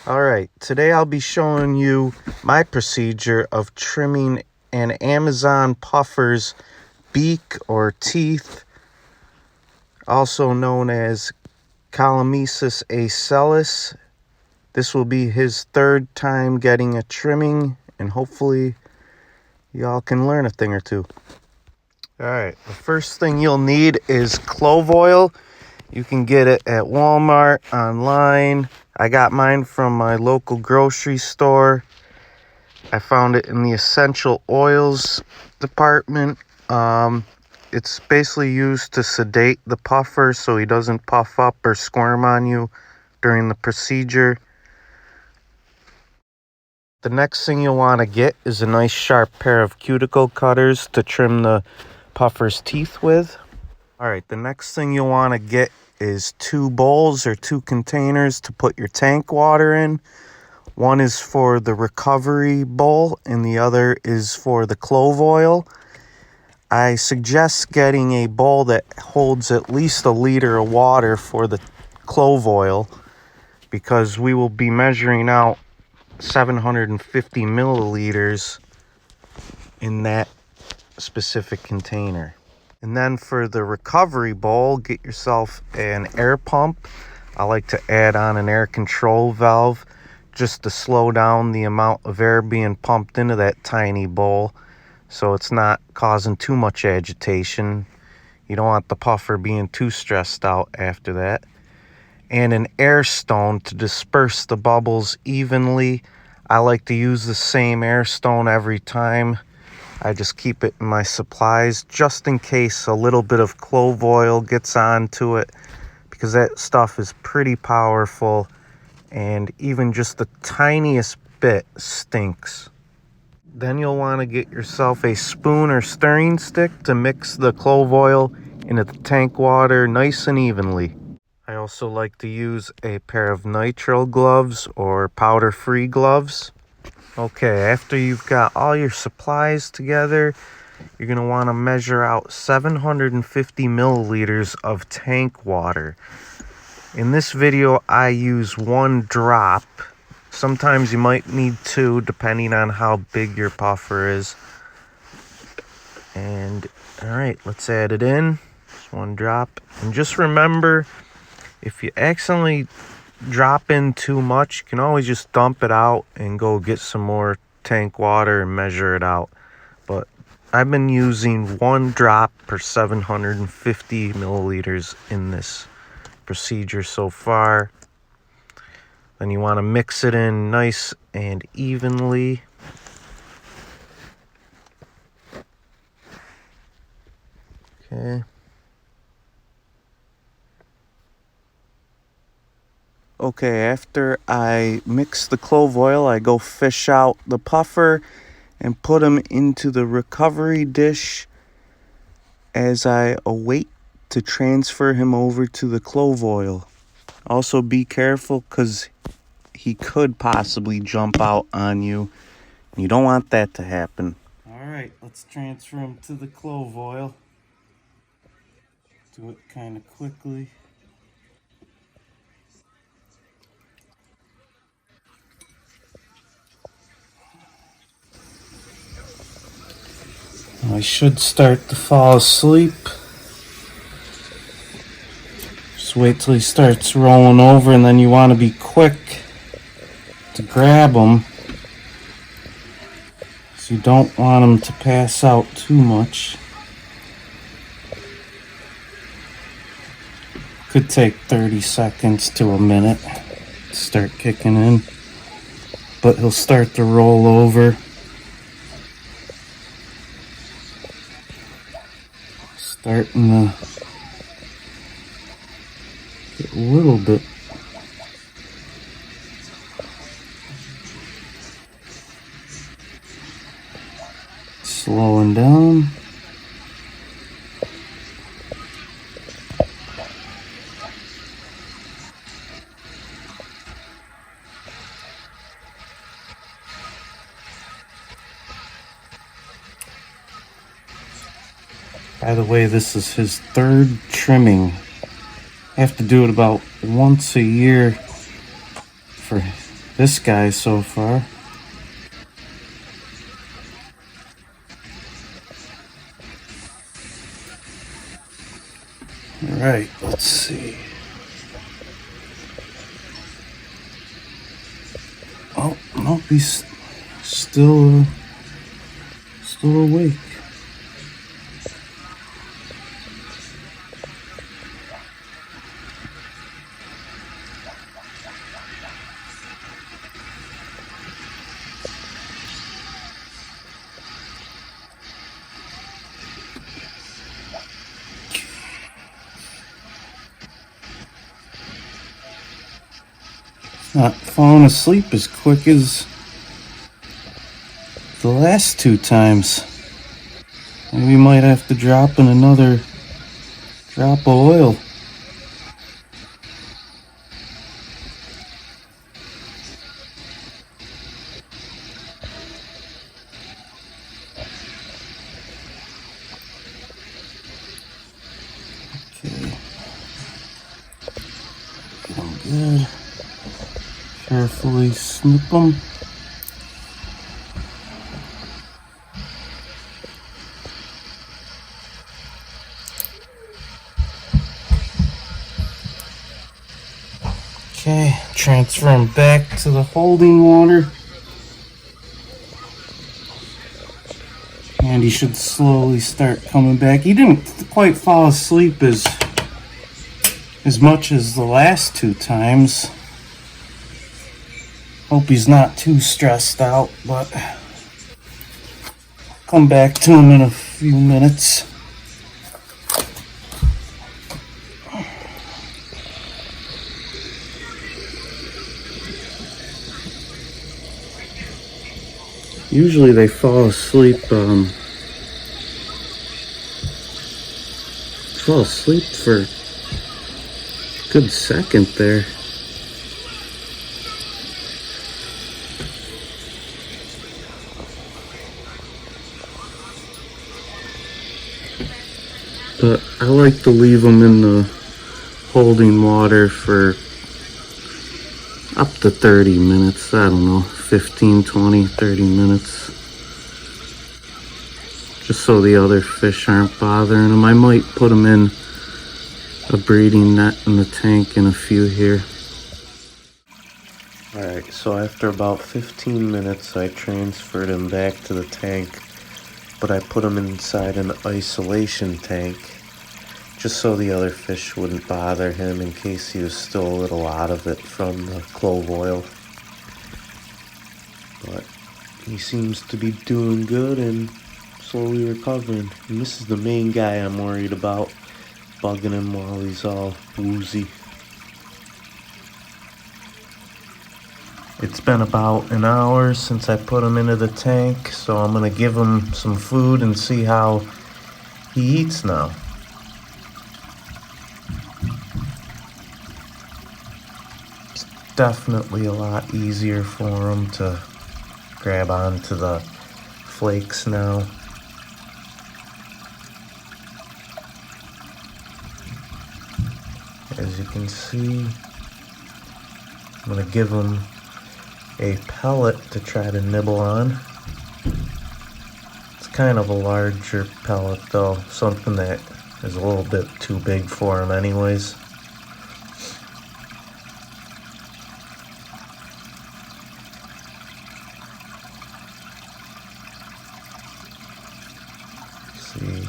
Alright, today I'll be showing you my procedure of trimming an Amazon puffer's beak or teeth, also known as Calamesis acellus. This will be his third time getting a trimming, and hopefully y'all can learn a thing or two. Alright, the first thing you'll need is clove oil. You can get it at Walmart, online. I got mine from my local grocery store. I found it in the essential oils department. It's basically used to sedate the puffer so he doesn't puff up or squirm on you during the procedure. The next thing you'll want to get is a nice sharp pair of cuticle cutters to trim the puffer's teeth with. Alright, the next thing you'll want to get is 2 bowls or 2 containers to put your tank water in. One is for the recovery bowl and the other is for the clove oil. I suggest getting a bowl that holds at least a liter of water for the clove oil, because we will be measuring out 750 milliliters in that specific container. And then for the recovery bowl, get yourself an air pump. I like to add on an air control valve just to slow down the amount of air being pumped into that tiny bowl so it's not causing too much agitation. You don't want the puffer being too stressed out after that. And an air stone to disperse the bubbles evenly. I like to use the same air stone every time. I just keep it in my supplies just in case a little bit of clove oil gets onto it, because that stuff is pretty powerful and even just the tiniest bit stinks. Then you'll want to get yourself a spoon or stirring stick to mix the clove oil into the tank water nice and evenly. I also like to use a pair of nitrile gloves or powder-free gloves. Okay, after you've got all your supplies together, you're going to want to measure out 750 milliliters of tank water. In this video, I use 1 drop. Sometimes you might need 2, depending on how big your puffer is. And, alright, let's add it in. Just 1 drop. And just remember, if you accidentally drop in too much, you can always just dump it out and go get some more tank water and measure it out. But I've been using 1 drop per 750 milliliters in this procedure so far. Then you want to mix it in nice and evenly. Okay. Okay, after I mix the clove oil, I go fish out the puffer and put him into the recovery dish as I await to transfer him over to the clove oil. Also be careful, because he could possibly jump out on you. You don't want that to happen. Alright, let's transfer him to the clove oil. Do it kind of quickly. I should start to fall asleep. Just wait till he starts rolling over, and then you want to be quick to grab him, so you don't want him to pass out too much. Could take 30 seconds to a minute to start kicking in, but he'll start to roll over. Starting to get a little bit slowing down. By the way, this is his 3rd trimming. I have to do it about once a year for this guy so far. Alright, let's see. Oh, nope, he's still awake. Not falling asleep as quick as the last 2 times. And we might have to drop in another drop of oil. Okay. Get them good. Carefully snip them. Okay, transfer him back to the holding water. And he should slowly start coming back. He didn't quite fall asleep as much as the last 2 times. Hope he's not too stressed out, but come back to him in a few minutes. Usually they fall asleep for a good second there. But I like to leave them in the holding water for up to 30 minutes. I don't know, 15, 20, 30 minutes. Just so the other fish aren't bothering them. I might put them in a breeding net in the tank in a few here. Alright, so after about 15 minutes I transferred him back to the tank, but I put him inside an isolation tank just so the other fish wouldn't bother him in case he was still a little out of it from the clove oil. But he seems to be doing good and slowly recovering. And this is the main guy I'm worried about, bugging him while he's all woozy. It's been about an hour since I put him into the tank, so I'm gonna give him some food and see how he eats now. It's definitely a lot easier for him to grab onto the flakes now. As you can see, I'm gonna give him a pellet to try to nibble on. It's kind of a larger pellet though, something that is a little bit too big for him anyways. See.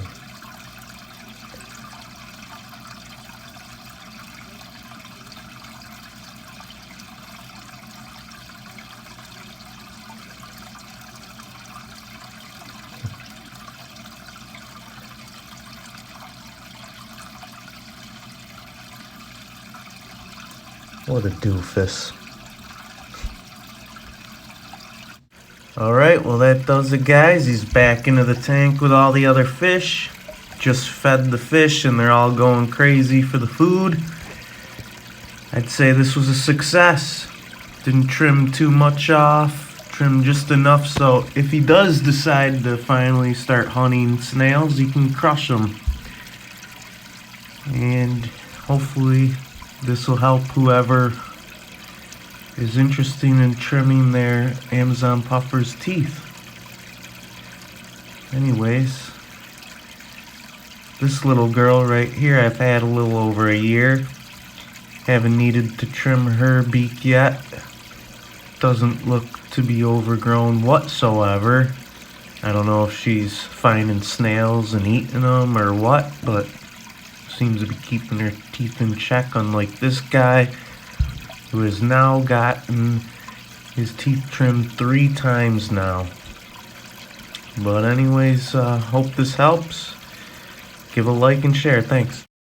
What a doofus. Alright, well that does it, guys. He's back into the tank with all the other fish. Just fed the fish and they're all going crazy for the food. I'd say this was a success. Didn't trim too much off, trimmed just enough so if he does decide to finally start hunting snails, he can crush them. And hopefully this will help whoever is interested in trimming their Amazon puffer's teeth. Anyways, this little girl right here I've had a little over a year. Haven't needed to trim her beak yet. Doesn't look to be overgrown whatsoever. I don't know if she's finding snails and eating them or what, but seems to be keeping her teeth in check, unlike this guy who has now gotten his teeth trimmed 3 times now. But anyways, hope this helps. Give a like and share. Thanks.